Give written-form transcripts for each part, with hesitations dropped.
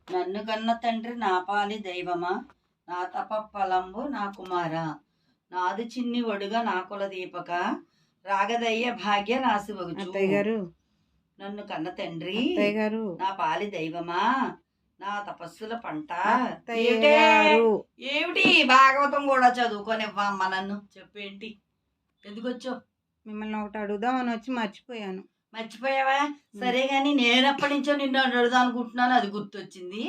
నన్ను కన్న తండ్రి నా పాలి దైవమా, నా తపఫలంబు నా కుమారా, నాది చిన్ని ఒడుగ నా కుల దీపక, రాగదయ్య భాగ్య రాసి వగుచు. అత్తయ్య గారు, నన్ను కన్న తండ్రి అత్తయ్య గారు, నా పాలి దైవమా, నా తపస్సుల పంట. అత్తయ్య ఏమిటే? గారు, ఏమిటి భాగవతం కూడా చదువుకోనివ్వమ్మ నన్ను. చెప్పేంటి, ఎందుకు వచ్చావు? మిమ్మల్ని ఒకటి అడుగుదామని వచ్చి మర్చిపోయాను. మర్చిపోయావా? సరే కానీ నేను ఎప్పటి నుంచో నిన్ను అడుగుదాం అనుకుంటున్నాను, అది గుర్తొచ్చింది.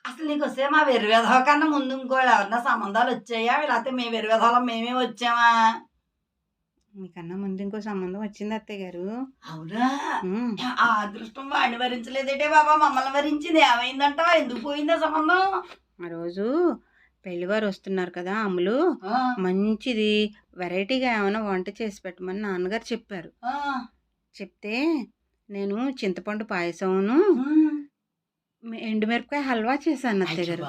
అసలు నీకు వస్తే మా వెర్రివేధవ కన్నా ముందు ఇంకో ఎవరన్నా సంబంధాలు వచ్చాయా, లేకపోతే మేము వెర్రివేధవలం మేమే వచ్చామా? మీకన్నా ముందు ఇంకో సంబంధం వచ్చింది అత్తయ్య గారు. అవునా? ఆ అదృష్టం వాడిని వరించలేదేటే బాబా, మమ్మల్ని వరించింది. ఏమైందంటావా? ఎందుకు పోయిందా సంబంధం? ఆ రోజు పెళ్లివారు వస్తున్నారు కదా అమ్ములు, మంచిది వెరైటీగా ఏమైనా వంట చేసి పెట్టమని నాన్నగారు చెప్పారు. చెప్తే నేను చింతపండు పాయసమును ఎండుమిరపకాయ హల్వా చేశాను అత్తయ్య గారు.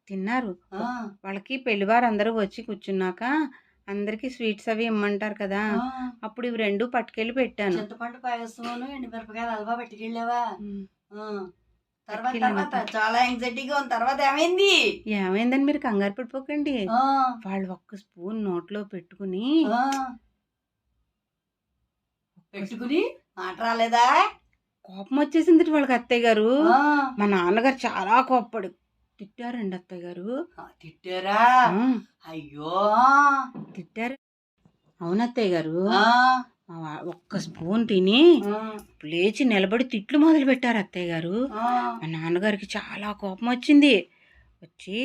తిన్నారు. వాళ్ళకి పెళ్లివారు అందరూ వచ్చి కూర్చున్నాక అందరికి స్వీట్స్ అవి ఇమ్మంటారు కదా, అప్పుడు ఇవి రెండు పట్టుకెళ్ళి పెట్టాను. చింతపండు పాయసమును ఎండుమిరపకాయలు హల్వా పట్టుకెళ్ళావా? తర్వాత చాలా యాంగ్జైటీగా ఉంది. తర్వాత ఏమైంది? ఏమైందని మీరు కంగారు పడిపోకండి. వాళ్ళు ఒక్క స్పూన్ నోట్లో పెట్టుకుని మాట రాలేదా? కోపం వచ్చేసింది వాళ్ళకి అత్తయ్య గారు. మా నాన్నగారు చాలా కోప్పడు తిట్టారండి అత్తయ్య గారు. తిట్టారా? అయ్యో తిట్టారు. అవును అత్తయ్య గారు. ఒక్క స్పూన్ తిని లేచి నిలబడి తిట్లు మొదలు పెట్టారు అత్తయ్య గారు. మా నాన్నగారికి చాలా కోపం వచ్చింది. వచ్చి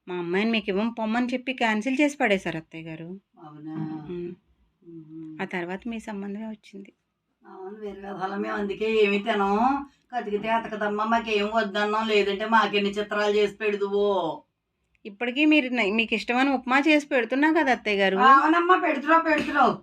మా అమ్మాయిని మీకు ఇవ్వం పొమ్మని చెప్పి క్యాన్సిల్ చేసి పడేశారు అత్తయ్య గారు. ఆ తర్వాత మీ సంబంధమే వచ్చింది. అవును, వేరే ఫలమే. అందుకే ఏమి తినం, కతికితే అతకదమ్మా, మాకేం వద్దన్నాం, లేదంటే మాకెన్ని చిత్రాలు చేసి పెడుదువో. ఇప్పటికీ మీరు మీకు ఇష్టమైన ఉప్మా చేసి పెడుతున్నా కదా అత్తయ్య గారు. అవునమ్మా, పెడుతున్నావు.